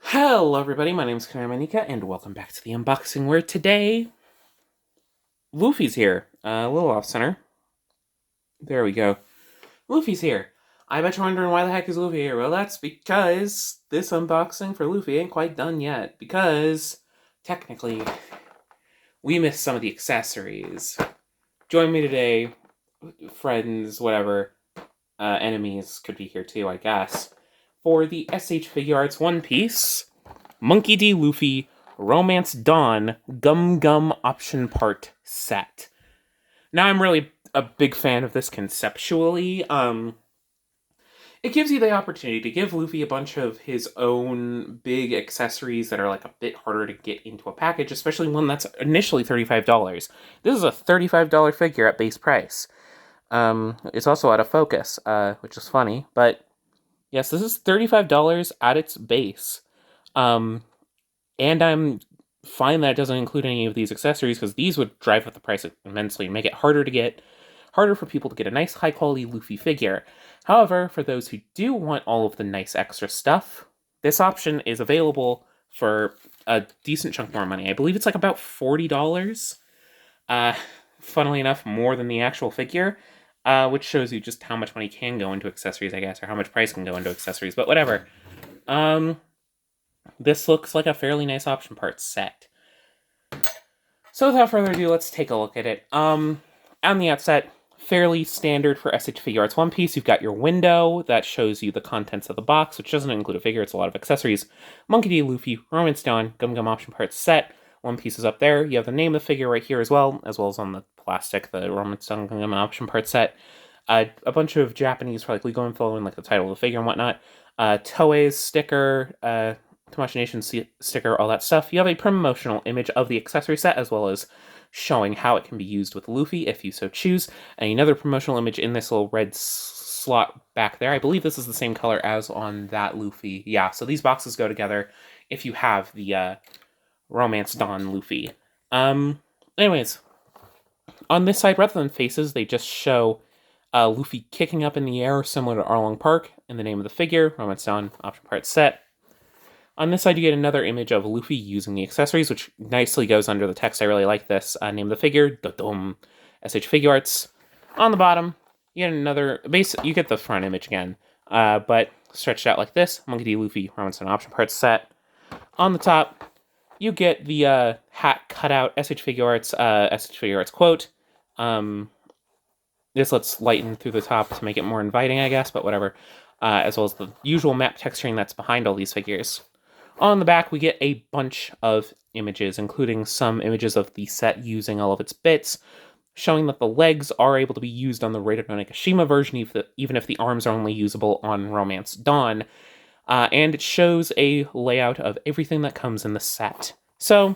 Hello everybody, my name is Kanamanika, and welcome back to the unboxing, where today, Luffy's here. A little off-center. There we go. Luffy's here. I bet you're wondering why the heck is Luffy here. Well, that's because this unboxing for Luffy ain't quite done yet, because, technically, we missed some of the accessories. Join me today, friends, whatever, enemies could be here too, I guess, for the SH Figuarts One Piece Monkey D. Luffy Romance Dawn Gum Gum Option Part Set. Now, I'm really a big fan of this conceptually. It gives you the opportunity to give Luffy a bunch of his own big accessories that are like a bit harder to get into a package, especially one that's initially $35. This is a $35 figure at base price. It's also out of focus, which is funny, but yes, this is $35 at its base. And I'm fine that it doesn't include any of these accessories, because these would drive up the price immensely and make it harder for people to get a nice high quality Luffy figure. However, for those who do want all of the nice extra stuff, this option is available for a decent chunk more money. I believe it's like about $40. Funnily enough, more than the actual figure, which shows you just how much money can go into accessories, I guess, or how much price can go into accessories, but whatever. This looks like a fairly nice option parts set. So without further ado, let's take a look at it. On the outset, fairly standard for SH Figuarts One Piece. You've got your window that shows you the contents of the box, which doesn't include a figure, it's a lot of accessories. Monkey D. Luffy, Romance Dawn, Gum Gum Option Parts set. One Piece is up there. You have the name of the figure right here as well as on the plastic, the Romance Dawn Gum Gum Option Parts set. A bunch of Japanese for like legal info and like the title of the figure and whatnot. Toei's sticker, Nation sticker, all that stuff. You have a promotional image of the accessory set, as well as showing how it can be used with Luffy, if you so choose. And another promotional image in this little red slot back there. I believe this is the same color as on that Luffy. Yeah, so these boxes go together if you have the Romance Dawn Luffy. Anyways, on this side, rather than faces, they just show Luffy kicking up in the air, similar to Arlong Park, and the name of the figure, Romance Dawn Option Part Set. On this side, you get another image of Luffy using the accessories, which nicely goes under the text. I really like this. Name of the figure, da-dum, SH Figuarts. On the bottom, you get another you get the front image again, but stretched out like this. Monkey D. Luffy, Romance Dawn Option Parts set. On the top, you get the hat cutout, SH Figuarts quote. This lets lighten through the top to make it more inviting, I guess, but whatever. As well as the usual map texturing that's behind all these figures. On the back, we get a bunch of images, including some images of the set using all of its bits, showing that the legs are able to be used on the Rated no Nakashima version, even if the arms are only usable on Romance Dawn. And it shows a layout of everything that comes in the set. So,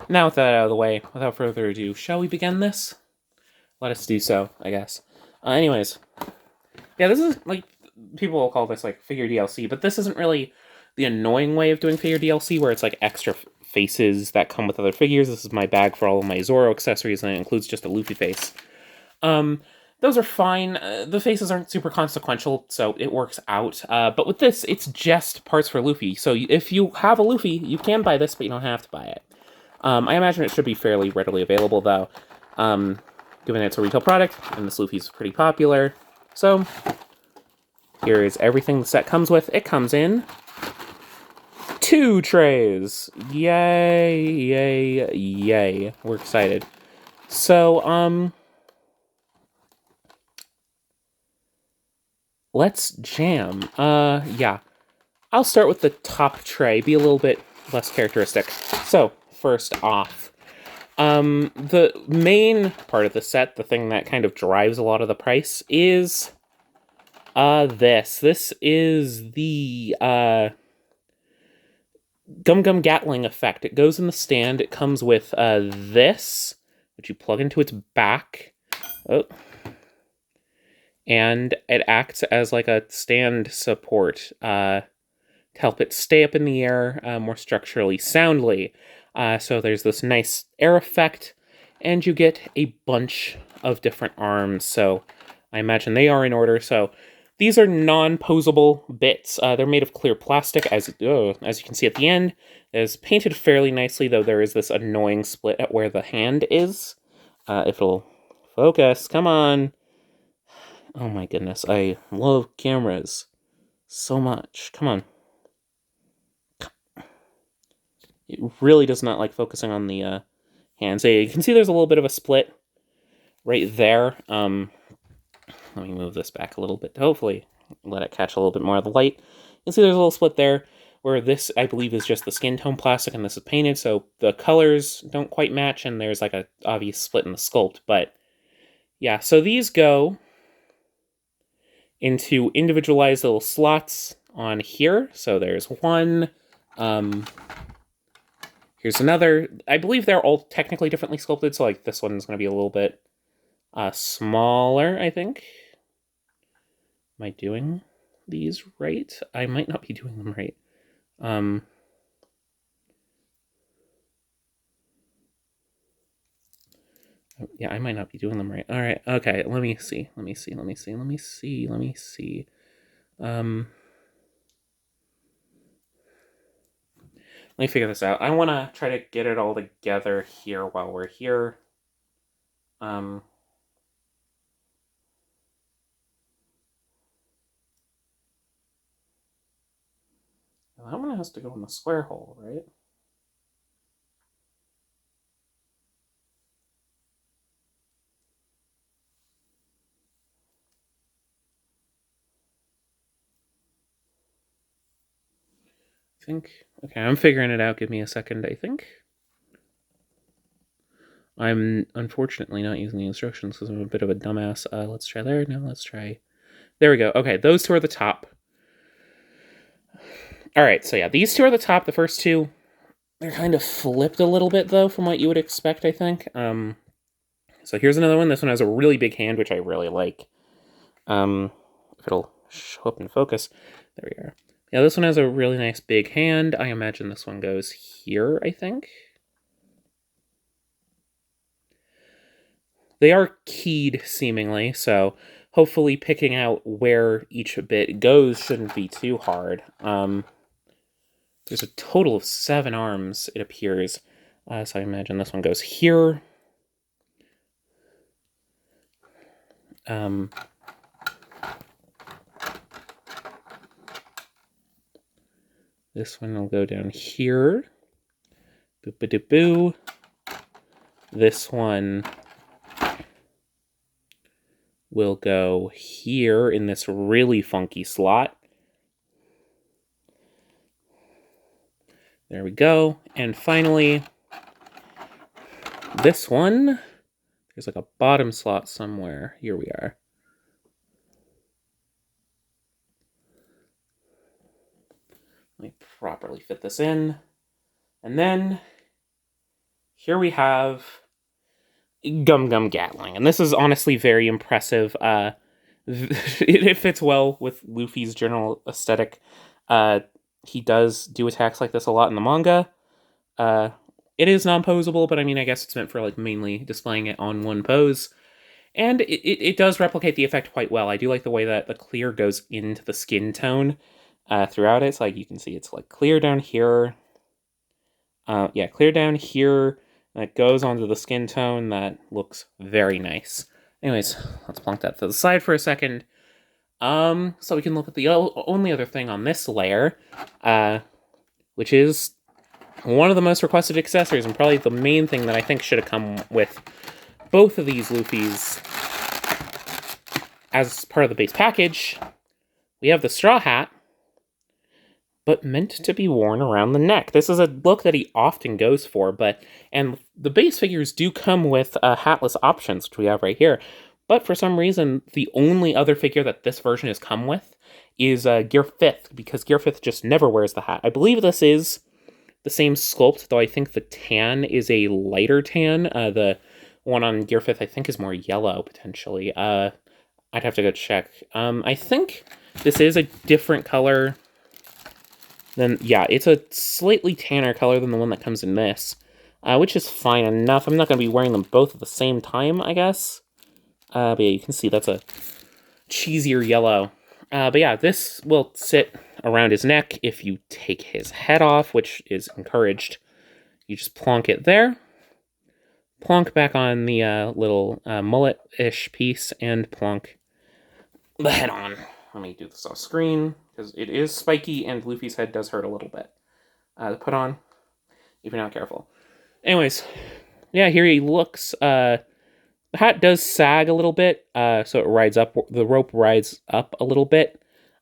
now with that out of the way, without further ado, shall we begin this? Let us do so, I guess. Anyways, yeah, this is, like, people will call this, like, figure DLC, but this isn't really the annoying way of doing figure DLC, where it's, like, extra faces that come with other figures. This is my bag for all of my Zoro accessories, and it includes just a Luffy face. Those are fine. The faces aren't super consequential, so it works out. But with this, it's just parts for Luffy. So if you have a Luffy, you can buy this, but you don't have to buy it. I imagine it should be fairly readily available, though, given it's a retail product, and this Luffy's pretty popular. So, here is everything the set comes with. It comes in 2 trays. Yay, yay, yay. We're excited. So, let's jam. Yeah. I'll start with the top tray, be a little bit less characteristic. So, first off, the main part of the set, the thing that kind of drives a lot of the price, is this. This is the Gum Gum Gatling effect. It goes in the stand. It comes with this, which you plug into its back. Oh. And it acts as like a stand support to help it stay up in the air more structurally soundly. So there's this nice air effect, and you get a bunch of different arms. So I imagine they are in order. So These are non-posable bits. They're made of clear plastic, as you can see at the end. It's painted fairly nicely, though there is this annoying split at where the hand is. If it'll focus, come on. Oh my goodness, I love cameras so much. Come on. It really does not like focusing on the hands. You can see there's a little bit of a split right there. Let me move this back a little bit to hopefully let it catch a little bit more of the light. You can see there's a little split there, where this, I believe, is just the skin tone plastic and this is painted, so the colors don't quite match, and there's like a obvious split in the sculpt. But yeah, so these go into individualized little slots on here. So there's one. Here's another. I believe they're all technically differently sculpted, so like this one's going to be a little bit smaller, I think. Am I doing these right? I might not be doing them right. Yeah, I might not be doing them right. All right, okay, let me see. Let me figure this out. I want to try to get it all together here while we're here. That one has to go in the square hole, right? I think. Okay, I'm figuring it out. Give me a second, I think. I'm unfortunately not using the instructions because I'm a bit of a dumbass. Let's try there. No, let's try. There we go. Okay, those two are the top. All right, so yeah, these two are the top. The first two, they're kind of flipped a little bit, though, from what you would expect, I think. So here's another one. This one has a really big hand, which I really like. If it'll show up in focus. There we are. Yeah, this one has a really nice big hand. I imagine this one goes here, I think. They are keyed, seemingly, so hopefully picking out where each bit goes shouldn't be too hard. There's a total of 7 arms, it appears. So I imagine this one goes here. This one will go down here. Boop-a-doop-boo. This one will go here in this really funky slot. There we go. And finally, this one, there's like a bottom slot somewhere. Here we are. Let me properly fit this in. And then here we have Gum Gum Gatling. And this is honestly very impressive. It fits well with Luffy's general aesthetic. He does do attacks like this a lot in the manga. It is non-posable, but I mean, I guess it's meant for like mainly displaying it on one pose. And it does replicate the effect quite well. I do like the way that the clear goes into the skin tone throughout it. It's like you can see it's like clear down here. Yeah, clear down here. That goes onto the skin tone. That looks very nice. Anyways, let's plonk that to the side for a second. So we can look at the only other thing on this layer, which is one of the most requested accessories, and probably the main thing that I think should have come with both of these Luffys as part of the base package. We have the straw hat, but meant to be worn around the neck. This is a look that he often goes for, and the base figures do come with hatless options, which we have right here. But for some reason, the only other figure that this version has come with is Gear 5th, because Gear 5th just never wears the hat. I believe this is the same sculpt, though I think the tan is a lighter tan. The one on Gear 5th, I think, is more yellow, potentially. I'd have to go check. I think this is a different color than... Yeah, it's a slightly tanner color than the one that comes in this, which is fine enough. I'm not going to be wearing them both at the same time, I guess. But yeah, you can see that's a cheesier yellow. But yeah, this will sit around his neck if you take his head off, which is encouraged. You just plonk it there. Plonk back on the little mullet-ish piece, and plonk the head on. Let me do this off screen, because it is spiky, and Luffy's head does hurt a little bit to put on, if you're not careful. Anyways, yeah, here he looks. The hat does sag a little bit, so it rides up. The rope rides up a little bit,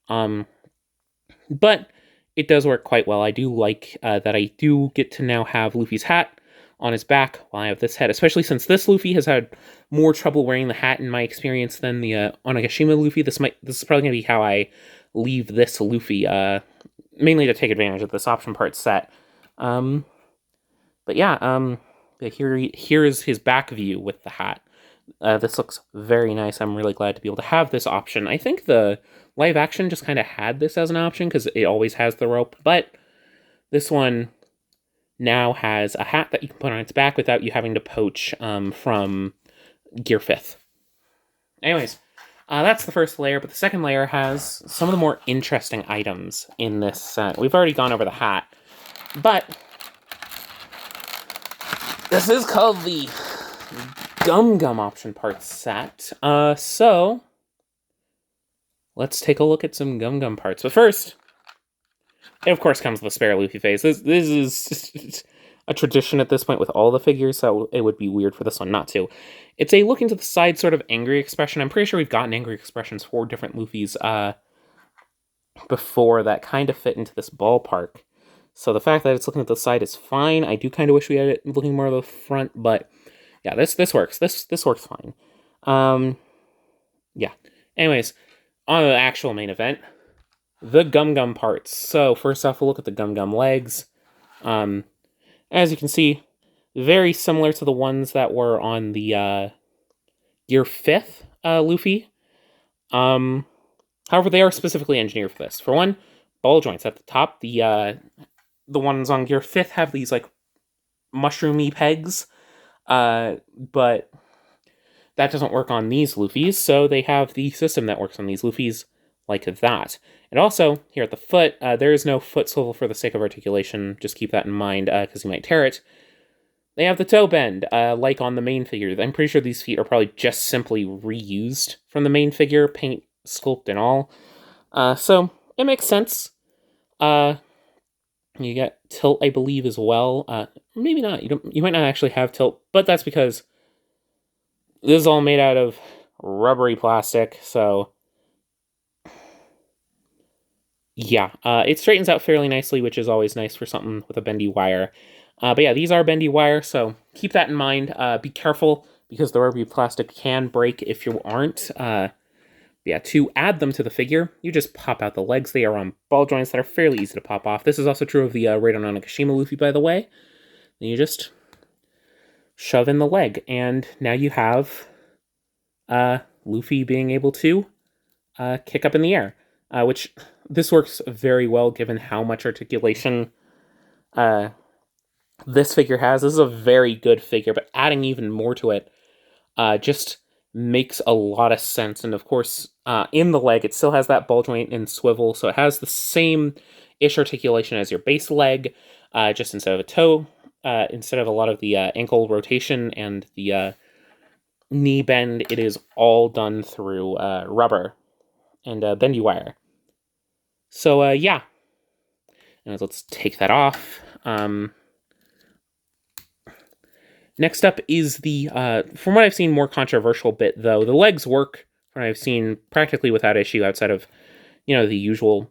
but it does work quite well. I do like that I do get to now have Luffy's hat on his back while I have this head, especially since this Luffy has had more trouble wearing the hat in my experience than the Onigashima Luffy. This is probably going to be how I leave this Luffy, mainly to take advantage of this option part set. But yeah, here is his back view with the hat. This looks very nice. I'm really glad to be able to have this option. I think the live action just kind of had this as an option because it always has the rope, but this one now has a hat that you can put on its back without you having to poach from Gear 5th. Anyways, that's the first layer, but the second layer has some of the more interesting items in this set. We've already gone over the hat, but this is called the Gum option parts set. So let's take a look at some Gum parts. But first, it of course comes with a spare Luffy face. This is a tradition at this point with all the figures, so it would be weird for this one not to. It's a look into the side sort of angry expression. I'm pretty sure we've gotten angry expressions for different Luffys before that kind of fit into this ballpark. So the fact that it's looking at the side is fine. I do kind of wish we had it looking more at the front, but yeah, this works. This works fine. Yeah. Anyways, on the actual main event, the Gum parts. So first off, we'll look at the Gum legs. As you can see, very similar to the ones that were on the Gear 5th Luffy. However, they are specifically engineered for this. For one, ball joints at the top. The ones on Gear 5th have these like mushroomy pegs, but that doesn't work on these Luffys, so they have the system that works on these Luffys like that. And also, here at the foot, there is no foot swivel for the sake of articulation. Just keep that in mind, because you might tear it. They have the toe bend, like on the main figure. I'm pretty sure these feet are probably just simply reused from the main figure, paint, sculpt, and all. So, it makes sense. You get tilt, I believe, as well. Maybe not. You might not actually have tilt, but that's because this is all made out of rubbery plastic, so yeah, it straightens out fairly nicely, which is always nice for something with a bendy wire. But yeah, these are bendy wire, so keep that in mind. Be careful, because the rubbery plastic can break if you aren't. Yeah, to add them to the figure, you just pop out the legs. They are on ball joints that are fairly easy to pop off. This is also true of the Raiden Onigashima Luffy, by the way. Then you just shove in the leg, and now you have Luffy being able to kick up in the air, which this works very well given how much articulation this figure has. This is a very good figure, but adding even more to it just makes a lot of sense. And of course, in the leg, it still has that ball joint and swivel, so it has the same-ish articulation as your base leg, just instead of a toe, instead of a lot of the ankle rotation and the knee bend, it is all done through rubber and bendy wire. So, yeah. And let's take that off. Next up is the, from what I've seen, more controversial bit, though. The legs work, from what I've seen, practically without issue outside of, the usual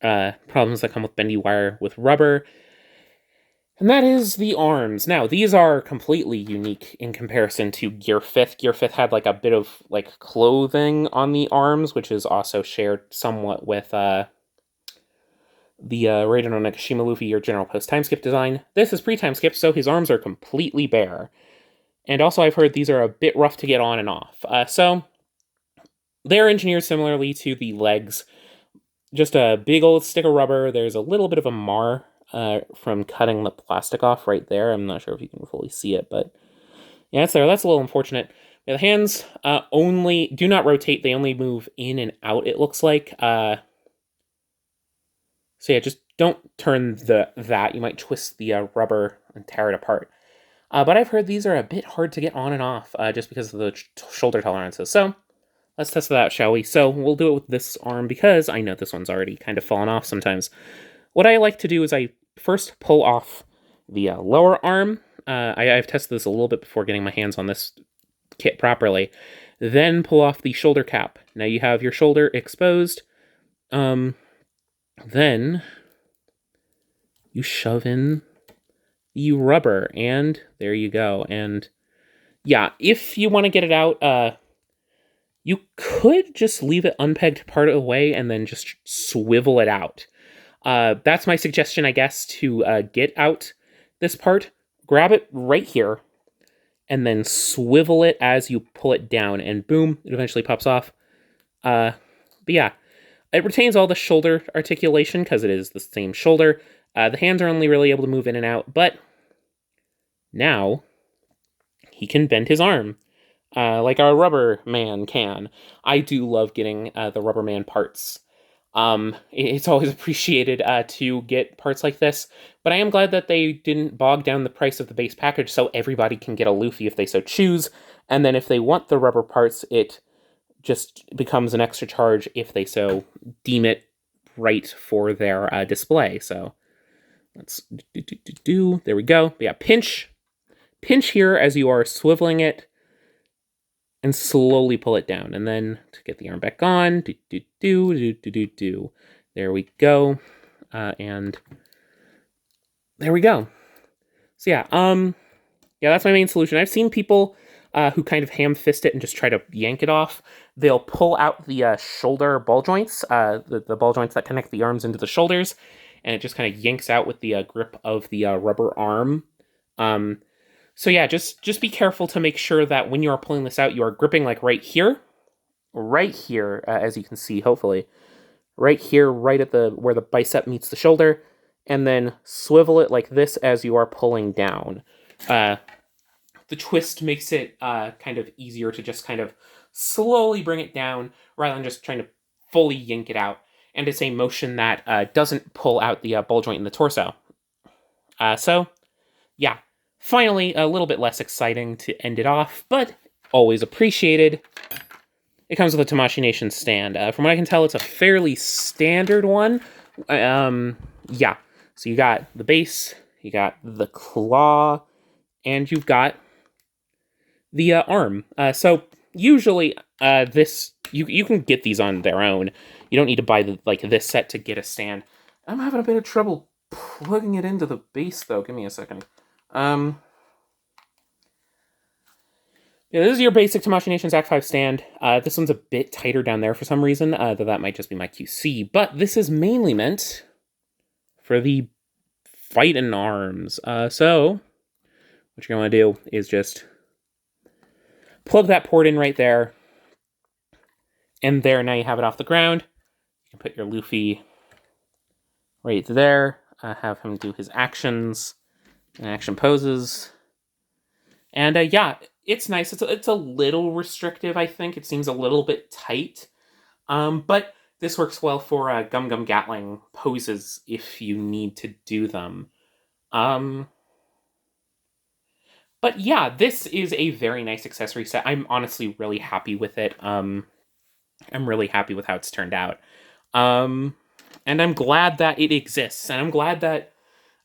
problems that come with bendy wire with rubber. And that is the arms. Now, these are completely unique in comparison to Gear 5th. Gear 5th had, like, a bit of, like, clothing on the arms, which is also shared somewhat with, the Raiden Onigashima Luffy, your general post-time skip design. This is pre-time skip, so his arms are completely bare. And also, I've heard these are a bit rough to get on and off. So, they're engineered similarly to the legs. Just a big old stick of rubber. There's a little bit of a mar from cutting the plastic off right there. I'm not sure if you can fully see it, but yeah, it's there. That's a little unfortunate. The hands only do not rotate; they only move in and out. It looks like. So yeah, just don't turn that. You might twist the rubber and tear it apart. But I've heard these are a bit hard to get on and off just because of the shoulder tolerances. So let's test that out, shall we? So we'll do it with this arm because I know this one's already kind of fallen off sometimes. What I like to do is I first pull off the lower arm. I've tested this a little bit before getting my hands on this kit properly. Then pull off the shoulder cap. Now you have your shoulder exposed. Then you shove in the rubber, and there you go. And yeah, if you want to get it out, you could just leave it unpegged part of the way and then just swivel it out. That's my suggestion, I guess, to get out this part. Grab it right here, and then swivel it as you pull it down, and boom, it eventually pops off. But yeah, it retains all the shoulder articulation because it is the same shoulder. The hands are only really able to move in and out, but now he can bend his arm like our rubber man can. I do love getting the rubber man parts. It's always appreciated to get parts like this, but I am glad that they didn't bog down the price of the base package so everybody can get a Luffy if they so choose, and then if they want the rubber parts, it just becomes an extra charge if they so deem it right for their display. So let's do. There we go. But yeah, pinch here as you are swiveling it, and slowly pull it down. And then to get the arm back on, there we go. And there we go. So yeah, that's my main solution. I've seen people who kind of ham-fist it and just try to yank it off. They'll pull out the shoulder ball joints, the ball joints that connect the arms into the shoulders, and it just kind of yanks out with the grip of the rubber arm. So yeah, just be careful to make sure that when you are pulling this out, you are gripping like right here, as you can see, hopefully, right here, right at where the bicep meets the shoulder, and then swivel it like this as you are pulling down. The twist makes it kind of easier to just kind of slowly bring it down rather than just trying to fully yank it out. And it's a motion that doesn't pull out the ball joint in the torso. So, yeah. Finally, a little bit less exciting to end it off, but always appreciated. It comes with a Tamashii Nation stand. From what I can tell, it's a fairly standard one. Yeah. So you got the base, you got the claw, and you've got the arm. So usually, you can get these on their own. You don't need to buy this set to get a stand. I'm having a bit of trouble plugging it into the base, though. Give me a second. Yeah, this is your basic Tamashii Nation Act 5 stand. This one's a bit tighter down there for some reason, though that might just be my QC. But this is mainly meant for the fighting arms. So what you're going to do is just plug that port in right there. And there, now you have it off the ground. You can put your Luffy right there. Have him do his actions and action poses. And yeah, it's nice. It's a little restrictive, I think. It seems a little bit tight. But this works well for Gum Gum Gatling poses if you need to do them. But yeah, this is a very nice accessory set. I'm honestly really happy with it. I'm really happy with how it's turned out. And I'm glad that it exists. And I'm glad that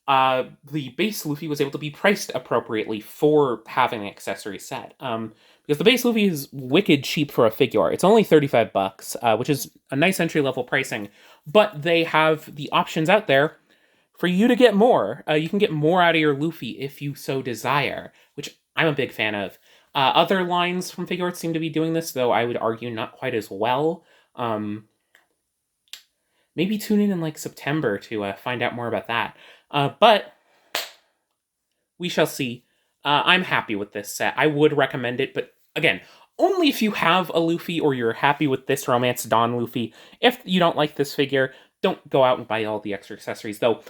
the base Luffy was able to be priced appropriately for having an accessory set. Because the base Luffy is wicked cheap for a Figuart. It's only $35, which is a nice entry-level pricing. But they have the options out there for you to get more. You can get more out of your Luffy if you so desire, which I'm a big fan of. Other lines from Figuarts seem to be doing this, though I would argue not quite as well. Maybe tune in September to find out more about that. But we shall see. I'm happy with this set. I would recommend it, but again, only if you have a Luffy or you're happy with this Romance Dawn Luffy. If you don't like this figure, don't go out and buy all the extra accessories, though.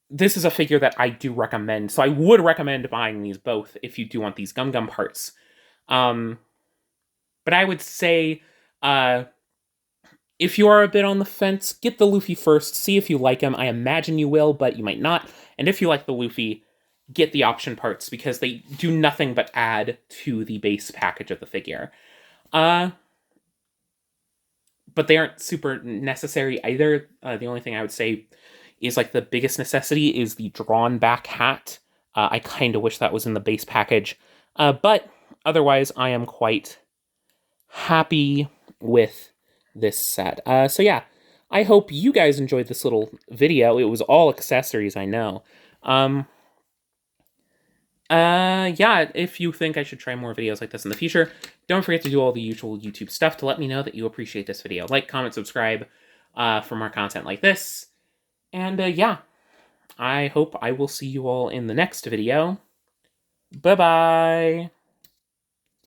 This is a figure that I do recommend, so I would recommend buying these both if you do want these Gum Gum parts. But I would say, if you are a bit on the fence, get the Luffy first, see if you like him. I imagine you will, but you might not. And if you like the Luffy, get the option parts, because they do nothing but add to the base package of the figure. But they aren't super necessary either. The only thing I would say is like the biggest necessity is the drawn back hat. I kind of wish that was in the base package. But otherwise, I am quite happy with this set. So yeah, I hope you guys enjoyed this little video. It was all accessories, I know. Yeah, if you think I should try more videos like this in the future, don't forget to do all the usual YouTube stuff to let me know that you appreciate this video. Like, comment, subscribe for more content like this. And yeah, I hope I will see you all in the next video. Bye-bye!